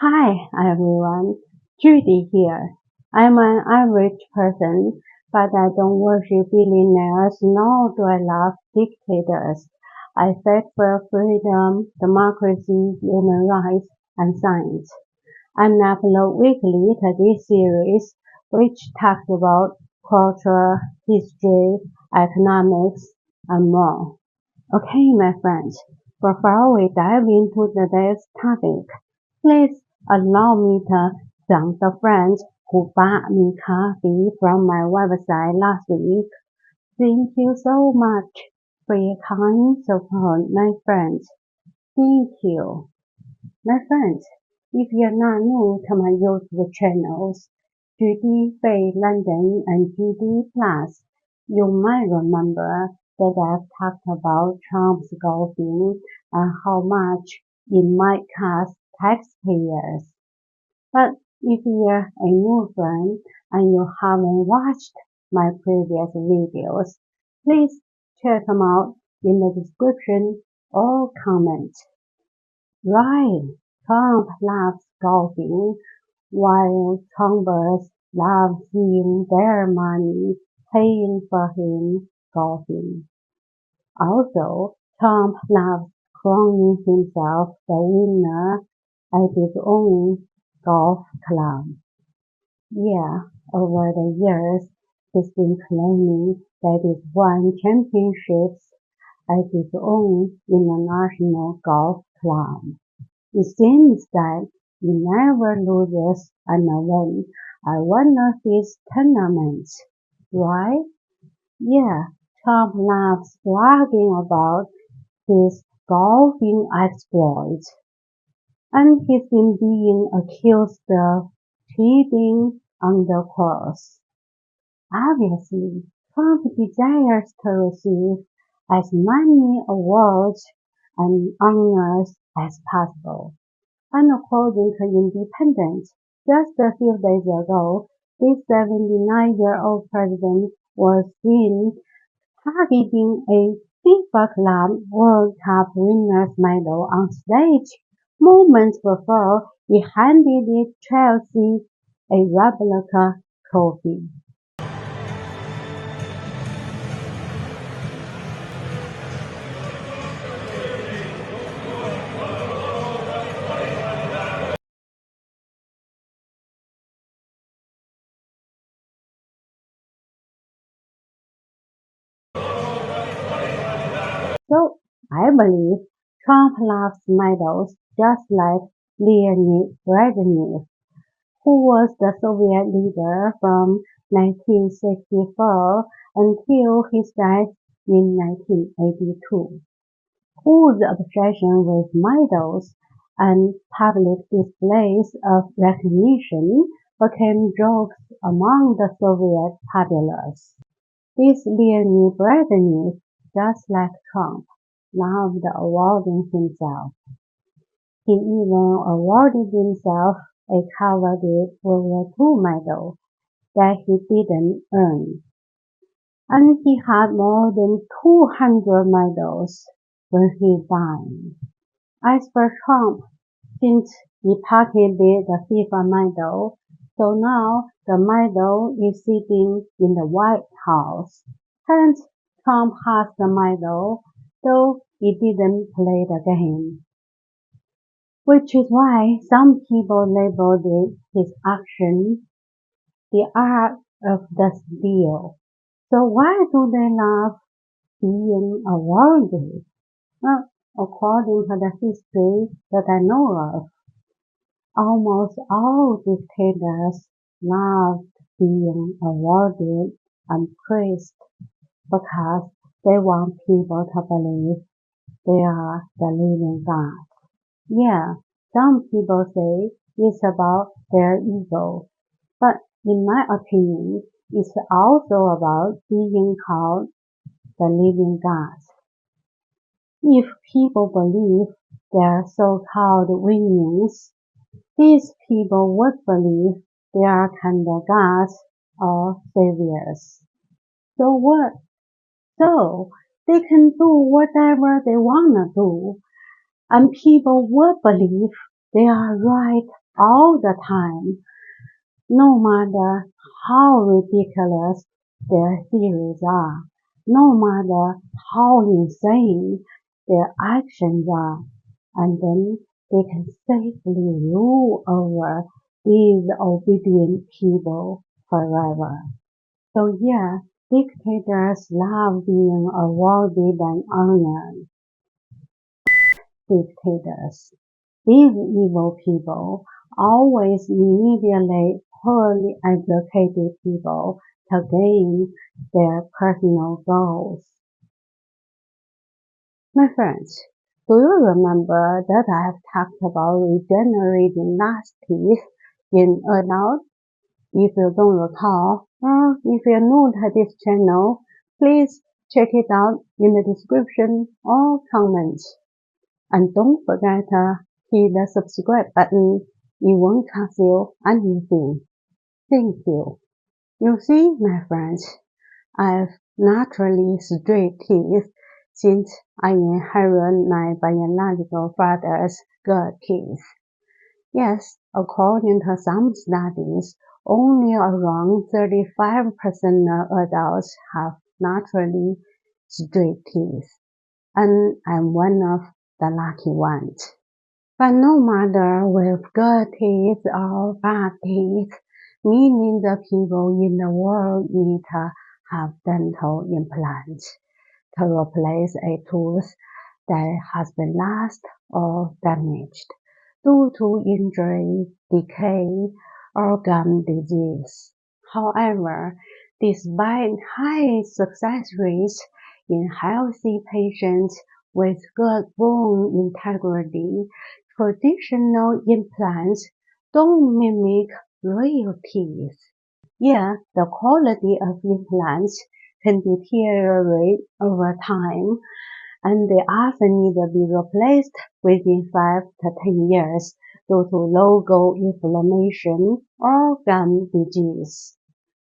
Hi everyone, Judy here. I'm an average person, but I don't worship billionaires nor do I love dictators. I fight for freedom, democracy, human rights, and science. And I upload weekly to this series, which talks about culture, history, economics, and more. Okay, my friends, before we dive into today's topic, please allow me to thank the friends who bought me coffee from my website last week. Thank you so much for your kind support, my friends. Thank you. My friends, if you're not new to my YouTube channels, Judy Bay London and Judy Plus, you might remember that I've talked about Trump's golfing and how much it might cost taxpayers. But if you're a new friend and you haven't watched my previous videos, please check them out in the description or comments. Right, Trump loves golfing, while Trumpers love seeing their money paying for him golfing. Also, Trump loves crowning himself the winner at his own golf club. Yeah, over the years, he's been claiming that he's won championships at his own international golf club. It seems that he never loses an event at one of his tournaments, right? Yeah, Trump loves bragging about his golfing exploits, and he's been being accused of cheating on the course. Obviously, Trump desires to receive as many awards and honors as possible. And according to Independent, just a few days ago, this 79-year-old president was seen targeting a FIFA Club World Cup winners medal on stage moments before he handed Chelsea a replica trophy. So, I believe Trump loves medals just like Leonid Brezhnev, who was the Soviet leader from 1964 until his death in 1982, whose obsession with medals and public displays of recognition became jokes among the Soviet populace. This Leonid Brezhnev, just like Trump, loved awarding himself. He even awarded himself a coveted World War II medal that he didn't earn. And he had more than 200 medals when he died. As for Trump, since he pocketed the FIFA medal, so now the medal is sitting in the White House. Hence, Trump has the medal, though he didn't play the game. Which is why some people labeled his action the art of the steal. So why do they love being awarded? Well, according to the history that I know of, almost all dictators loved being awarded and praised because they want people to believe they are the living God. Yeah, some people say it's about their ego, but in my opinion, it's also about being called the living God. If people believe their so-called winnings, these people would believe they are kind of gods or saviors. So what? So they can do whatever they wanna do, and people would believe they are right all the time, no matter how ridiculous their theories are, no matter how insane their actions are, and then they can safely rule over these obedient people forever. So yeah, dictators love being awarded and honored. Dictators. These evil people always manipulate poorly educated people to gain their personal goals. My friends, do you remember that I have talked about regenerating lost teeth in adults? If you don't recall, or if you're new to this channel, please check it out in the description or comments. And don't forget to hit the subscribe button. It won't cost you anything. Thank you. You see, my friends, I've naturally straight teeth since I inherited my biological father's good teeth. Yes, according to some studies, only around 35% of adults have naturally straight teeth, and I'm one of the lucky ones. But no matter with good teeth or bad teeth, millions of people in the world need to have dental implants to replace a tooth that has been lost or damaged due to injury, decay, or gum disease. However, despite high success rates in healthy patients with good bone integrity, traditional implants don't mimic real teeth. Yet, the quality of implants can deteriorate over time, and they often need to be replaced within 5 to 10 years due to local inflammation or gum disease.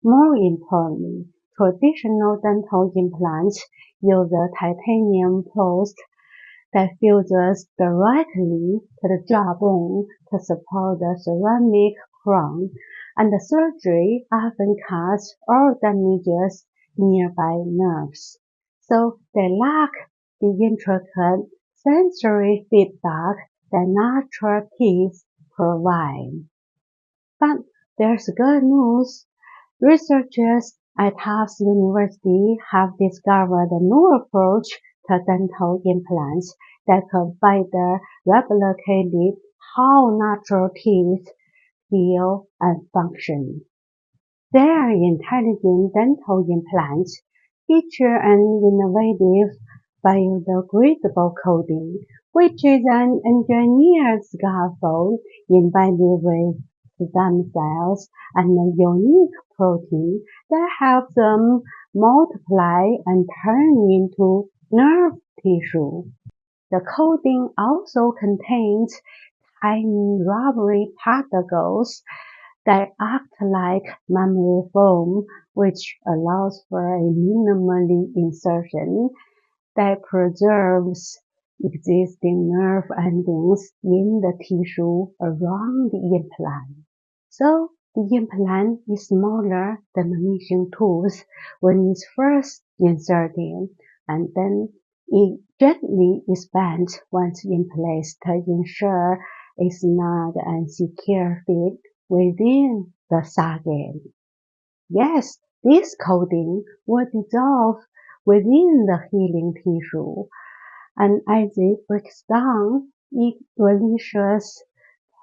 More importantly, traditional dental implants use a titanium post that fuses directly to the jawbone to support the ceramic crown, and the surgery often cuts or damages nearby nerves. So they lack the intricate sensory feedback that natural teeth provide. But there's good news. Researchers at Tufts University have discovered a new approach to dental implants that could better replicate how natural teeth feel and function. Their intelligent dental implants feature an innovative biodegradable coating, which is an engineered scaffold embedded with stem cells and a unique protein that helps them multiply and turn into nerve tissue. The coating also contains tiny rubbery particles that act like memory foam, which allows for a minimally insertion that preserves existing nerve endings in the tissue around the implant. So the implant is smaller than the missing tooth when it's first inserted, and then it gently expands once in place to ensure a snug and secure fit within the socket. Yes, this coating will dissolve within the healing tissue, and as it breaks down, it releases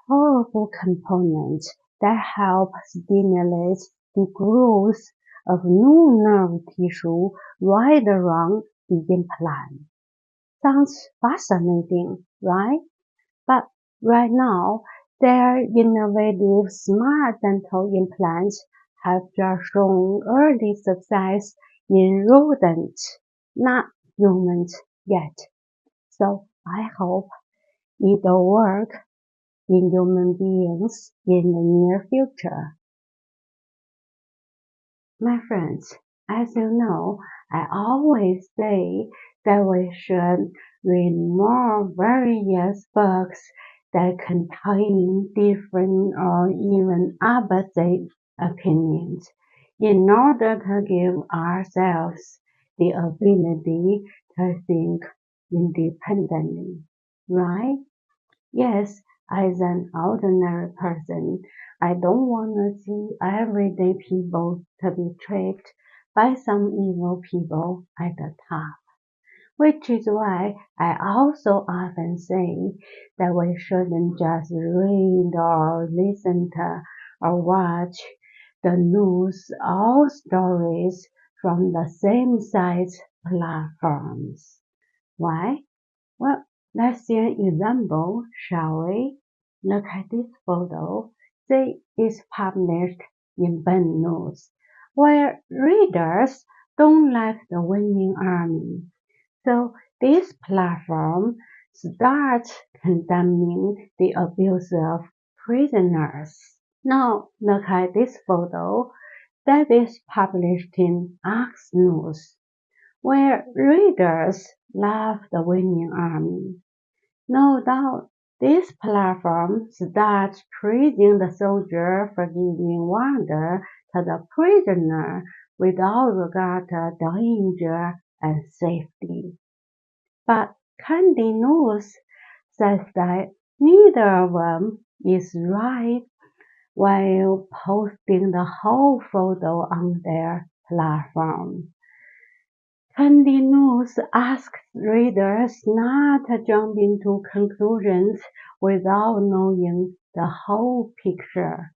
powerful components that help stimulate the growth of new nerve tissue right around the implant. Sounds fascinating, right? But right now, their innovative smart dental implants have just shown early success in rodents, not humans yet. So I hope it'll work in human beings in the near future. My friends, as you know, I always say that we should read more various books that contain different or even opposite opinions in order to give ourselves the ability to think independently, right? Yes, as an ordinary person, I don't want to see everyday people to be tricked by some evil people at the top. Which is why I also often say that we shouldn't just read or listen to or watch the news or stories from the same size platforms. Why? Well, let's see an example, shall we? Look at this photo. Say it's published in bad news, where readers don't like the winning army. So this platform starts condemning the abuse of prisoners. Now look at this photo that is published in Axe News, where readers love the winning army. No doubt this platform starts praising the soldier for giving wonder to the prisoner without regard to danger and safety. But Candy News says that neither of them is right while posting the whole photo on their platform. Candy News asks readers not to jump into conclusions without knowing the whole picture.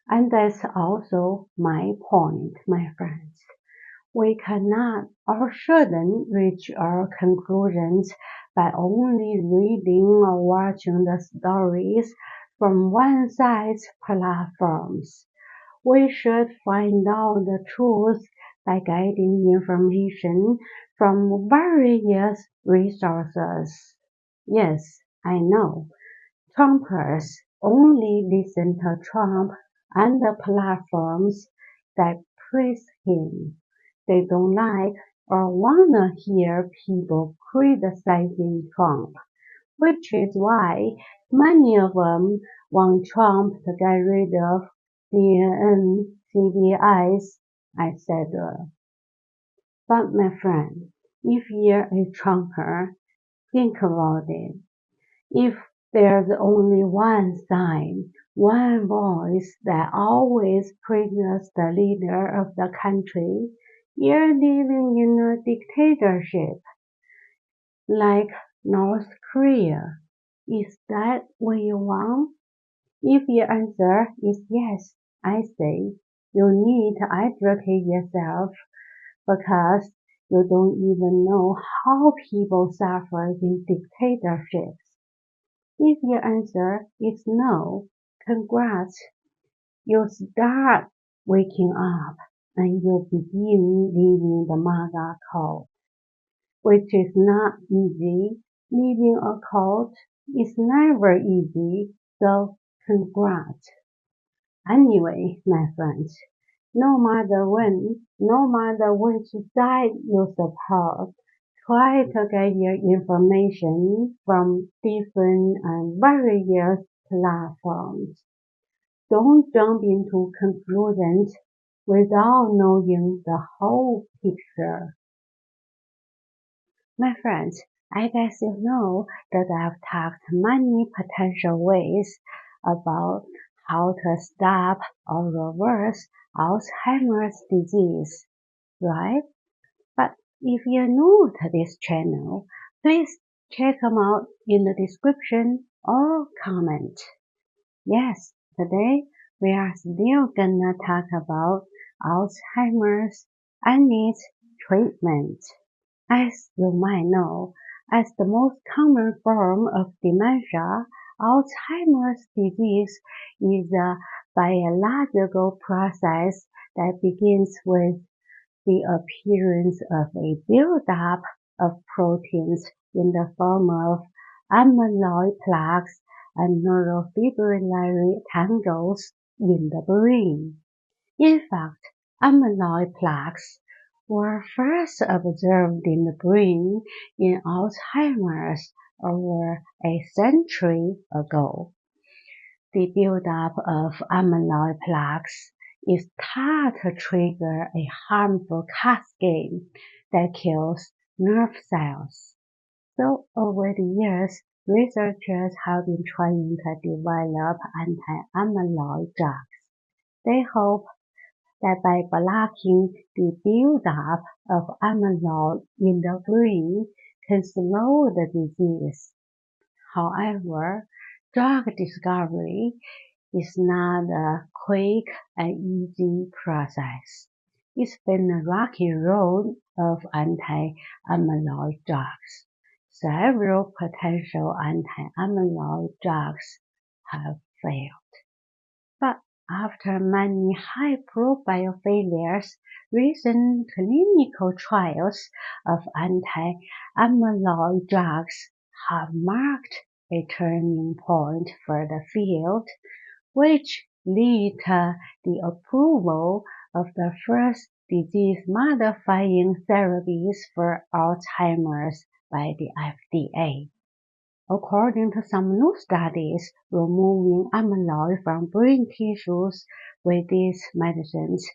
And that's also my point, my friends. We cannot or shouldn't reach our conclusions by only reading or watching the stories from one side's platforms. We should find out the truth by getting information from various resources. Yes, I know. Trumpers only listen to Trump and the platforms that praise him. They don't like or wanna hear people criticizing Trump, which is why many of them want Trump to get rid of CNN, CBS, etc. But my friend, if you're a Trumper, think about it. If there's only one side, one voice that always praises the leader of the country, you're living in a dictatorship, like North Korea. Is that what you want? If your answer is yes, I say you need to educate yourself because you don't even know how people suffer in dictatorships. If your answer is no, congrats, you start waking up and you begin leaving the MAGA cult, which is not easy. Leaving a cult is never easy, so congrats. Anyway, my friends, no matter when, no matter which side you support, try to get your information from different and various platforms. Don't jump into conclusions without knowing the whole picture. My friends, I guess you know that I've talked many potential ways about how to stop or reverse Alzheimer's disease, right? But if you're new to this channel, please check them out in the description or comment. Yes, today we are still gonna talk about Alzheimer's and its treatment. As you might know, as the most common form of dementia, Alzheimer's disease is a biological process that begins with the appearance of a buildup of proteins in the form of amyloid plaques and neurofibrillary tangles in the brain. In fact, amyloid plaques were first observed in the brain in Alzheimer's over a century ago. The buildup of amyloid plaques is thought to trigger a harmful cascade that kills nerve cells. So over the years, researchers have been trying to develop anti-amyloid drugs. They hope that by blocking the buildup of amyloid in the brain can slow the disease. However, drug discovery is not a quick and easy process. It's been a rocky road of anti-amyloid drugs. Several potential anti-amyloid drugs have failed. But after many high-profile failures, recent clinical trials of anti-amyloid drugs have marked a turning point for the field, which led to the approval of the first disease-modifying therapies for Alzheimer's by the FDA. According to some new studies, removing amyloid from brain tissues with these medicines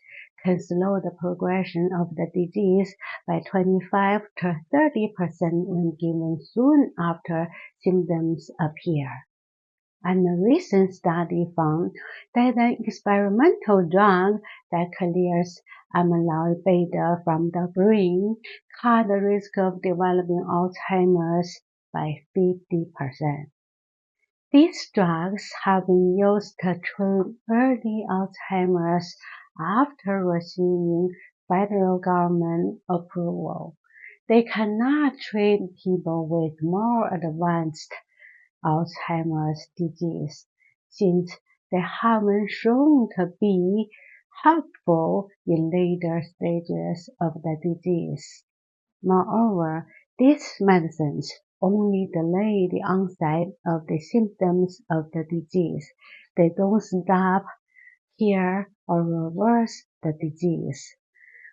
can slow the progression of the disease by 25 to 30% when given soon after symptoms appear. And a recent study found that an experimental drug that clears amyloid beta from the brain cut the risk of developing Alzheimer's by 50%. These drugs have been used to treat early Alzheimer's after receiving federal government approval. They cannot treat people with more advanced Alzheimer's disease, since they haven't shown to be helpful in later stages of the disease. Moreover, these medicines only delay the onset of the symptoms of the disease. They don't stop, cure, or reverse the disease.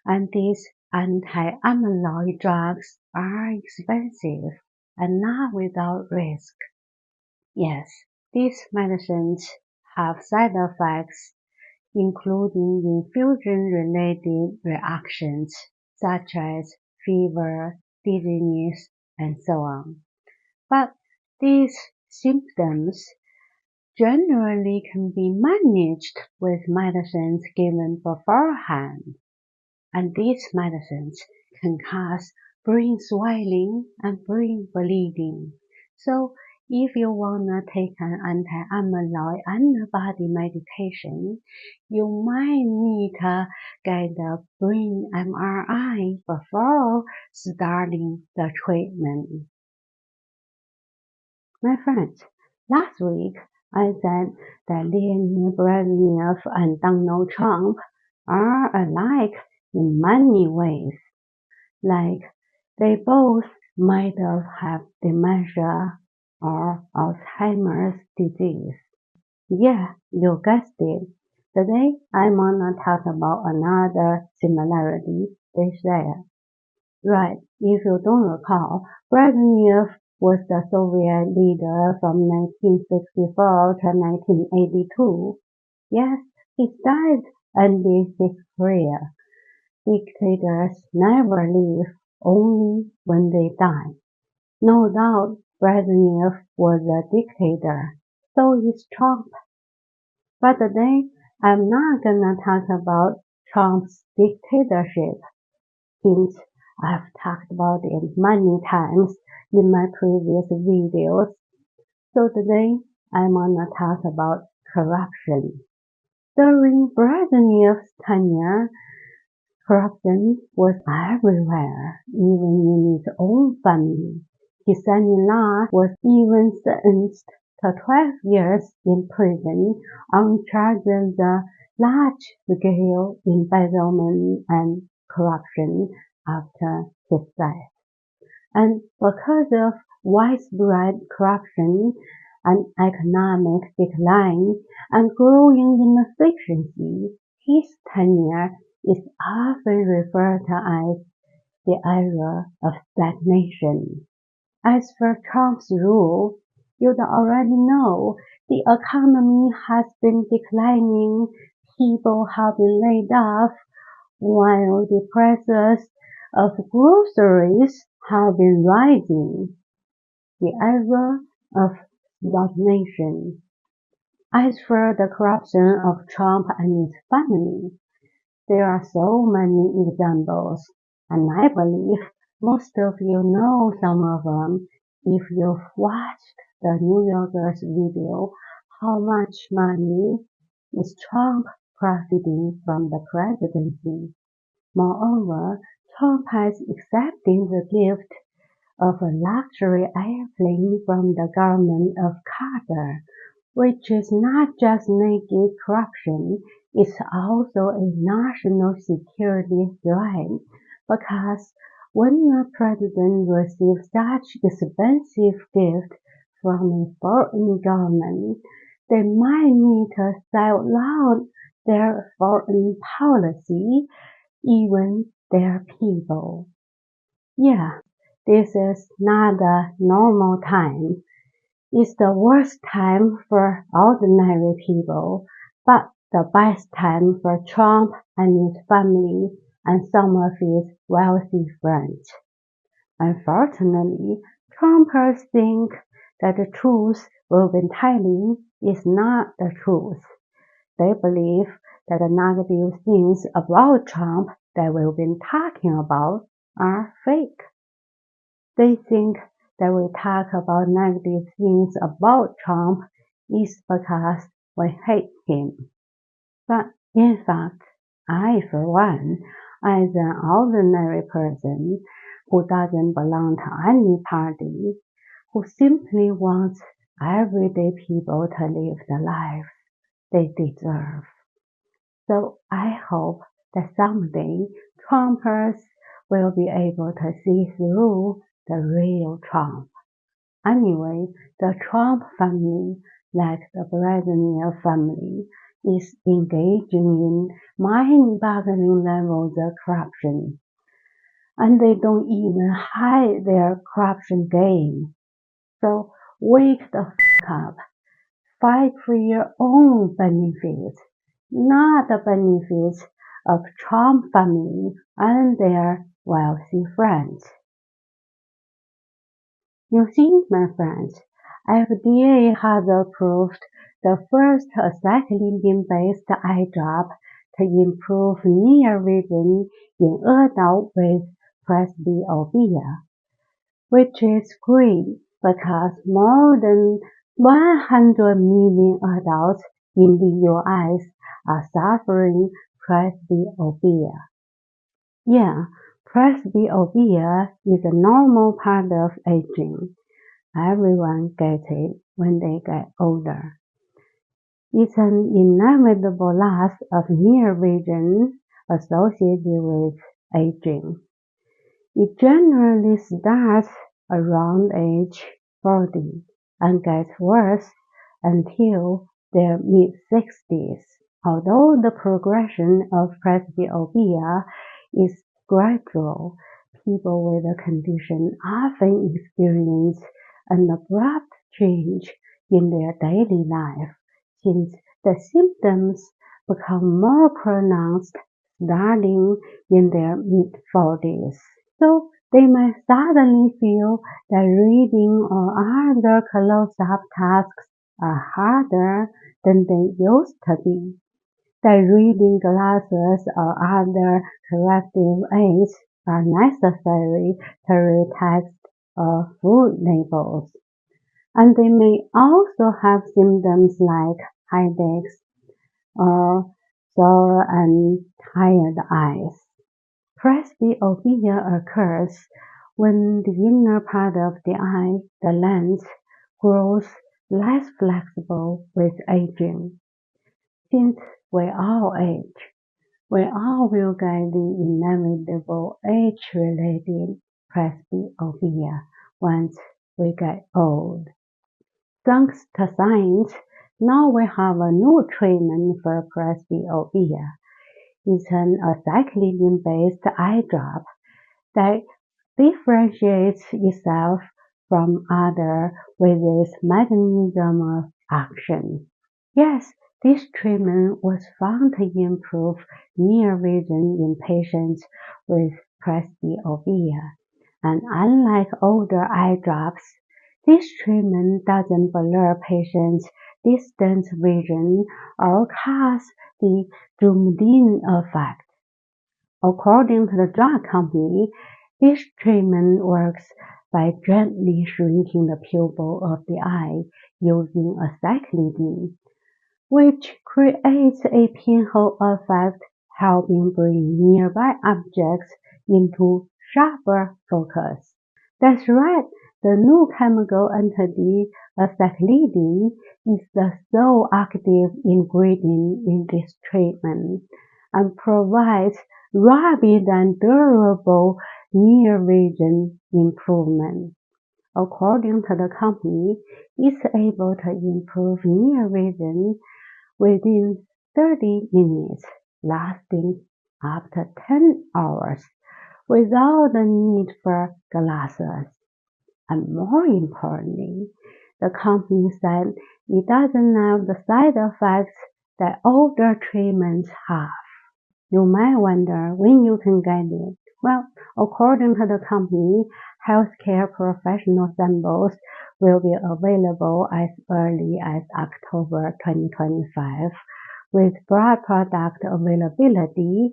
And these anti-amyloid drugs are expensive and not without risk. Yes, these medicines have side effects, including infusion-related reactions such as fever, dizziness, and so on. But these symptoms generally can be managed with medicines given beforehand, and these medicines can cause brain swelling and brain bleeding. So if you want to take an anti-amyloid antibody medication, you might need to get a brain MRI before starting the treatment. My friends, last week I said that Leonid Brezhnev and Donald Trump are alike in many ways. Like they both might have dementia or Alzheimer's disease. Yeah, you guessed it. Today I'm gonna talk about another similarity they share. Right, if you don't recall, Brezhnev was the Soviet leader from 1964 to 1982. Yes, his death ended his career. Dictators never live, only when they die. No doubt Brezhnev was a dictator, so is Trump. But today, I'm not gonna talk about Trump's dictatorship, since I've talked about it many times in my previous videos. So today, I'm gonna talk about corruption. During Brezhnev's tenure, corruption was everywhere, even in his own family. His son-in-law was even sentenced to 12 years in prison on charges of large-scale embezzlement and corruption after his death. And because of widespread corruption and economic decline and growing inefficiency, his tenure is often referred to as the era of stagnation. As for Trump's rule, you already know the economy has been declining, people have been laid off, while the prices of groceries have been rising. The era of stagnation. As for the corruption of Trump and his family, there are so many examples, and I believe most of you know some of them if you've watched the New Yorker's video, How Much Money is Trump Profiting from the Presidency? Moreover, Trump has accepted the gift of a luxury airplane from the government of Qatar, which is not just naked corruption, it's also a national security threat, because when a president receives such expensive gift from a foreign government, they might need to sell out their foreign policy, even their people. Yeah, this is not a normal time. It's the worst time for ordinary people, but the best time for Trump and his family and some of his wealthy friends. Unfortunately, Trumpers think that the truth we've been telling is not the truth. They believe that the negative things about Trump that we've been talking about are fake. They think that we talk about negative things about Trump is because we hate him. But in fact, I, for one, as an ordinary person who doesn't belong to any party, who simply wants everyday people to live the lives they deserve. So I hope that someday Trumpers will be able to see through the real Trump. Anyway, the Trump family, like the Brezhnev family, is engaging in mind-boggling levels of corruption. And they don't even hide their corruption game. So wake the f up. Fight for your own benefits, not the benefits of Trump family and their wealthy friends. You see, my friends, FDA has approved the first aceclidine-based eye drop to improve near vision in adults with presbyopia, which is great because more than 100 million adults in the US are suffering presbyopia. Yeah, presbyopia is a normal part of aging. Everyone gets it when they get older. It's an inevitable loss of near vision associated with aging. It generally starts around age 40 and gets worse until their mid-60s. Although the progression of presbyopia is gradual, people with the condition often experience an abrupt change in their daily life, since the symptoms become more pronounced starting in their mid-40s. So they might suddenly feel that reading or other close-up tasks are harder than they used to be, that reading glasses or other corrective aids are necessary to read text or food labels. And they may also have symptoms like headaches or sore and tired eyes. Presbyopia occurs when the inner part of the eye, the lens, grows less flexible with aging. Since we all age, we all will get the inevitable age-related presbyopia once we get old. Thanks to science, now we have a new treatment for presbyopia. It's an aceclidine-based eye drop that differentiates itself from others with this mechanism of action. Yes, this treatment was found to improve near vision in patients with presbyopia, and unlike older eye drops, this treatment doesn't blur patients' distant vision or cause the zoomed-in effect. According to the drug company, this treatment works by gently shrinking the pupil of the eye using aceclidine, which creates a pinhole effect, helping bring nearby objects into sharper focus. That's right, the new chemical entity, aceclidine, is the sole active ingredient in this treatment and provides rapid and durable near vision improvement. According to the company, it's able to improve near vision within 30 minutes, lasting up to 10 hours, without the need for glasses. And more importantly, the company said it doesn't have the side effects that older treatments have. You might wonder when you can get it. Well, according to the company, healthcare professional samples will be available as early as October 2025, with broad product availability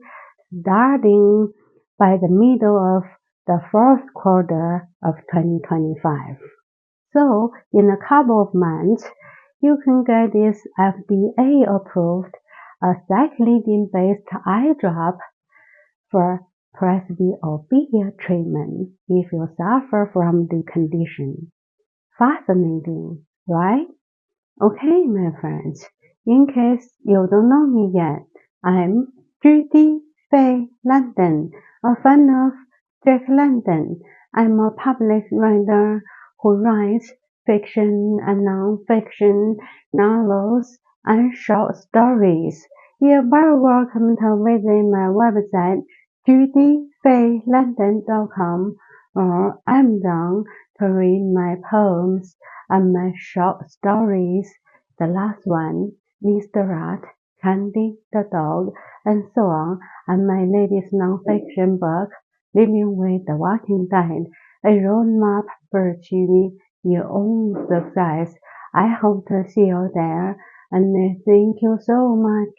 starting by the middle of the fourth quarter of 2025. So, in a couple of months, you can get this FDA-approved aceclidine-based eye drop for presbyopia treatment if you suffer from the condition. Fascinating, right? Okay, my friends, in case you don't know me yet, I'm Judy Faye London, a fan of Jack London. I'm a published writer who writes fiction and non-fiction novels and short stories. You're very welcome to visit my website, judyfaylondon.com, or Amazon to read my poems and my short stories. The last one, Mr. Rat, Candy the Dog, and so on, and my latest non-fiction book, Living with the Walking Dead, a roadmap for achieving your own success. I hope to see you there, and thank you so much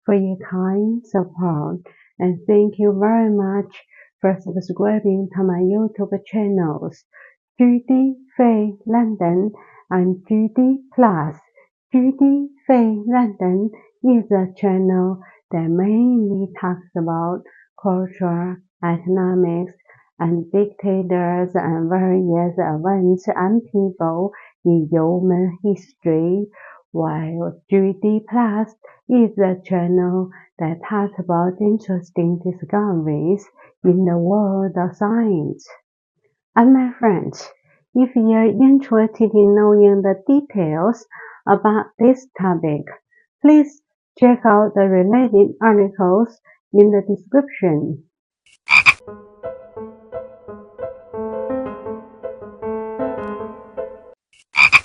for your kind support, and thank you very much for subscribing to my YouTube channels, Judy Faye London and Judy Plus. Judy Faye London is a channel that mainly talks about culture, economics, and dictators and various events and people in human history, while Judy Plus is a channel that talks about interesting discoveries in the world of science. And my friends, if you're interested in knowing the details about this topic, please check out the related articles in the description.